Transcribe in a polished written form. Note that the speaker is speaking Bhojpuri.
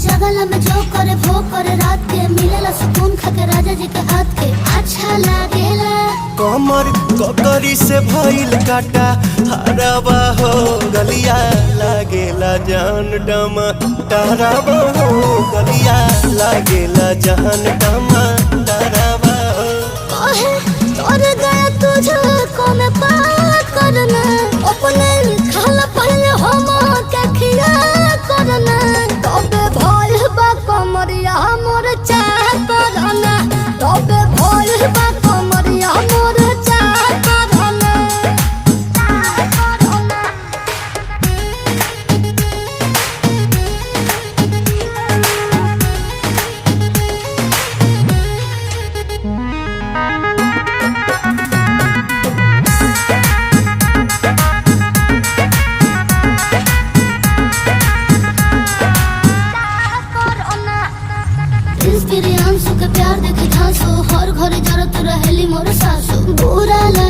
जगला में जो करे वो करे रात के मिलेला सुकून खाके राजा जी के हाथ के अच्छा लागेला। कमर ककरी से भइल काटा हराबा हो गलिया लागेला जान डमा डराबा हो गलिया लागेला जान डमा डराबा हो। कहे तोर गया तुझे को में पार करना अपने खाला पहले हम के खिया करना तबे भोल बा कमरिया मोर चाह करना तबे भोल बा कमरिया मोर चाह करना। इंस्पिरियांसु के प्यार देखे झांसो हर घरे जरत रहेली मोर सासु बुरा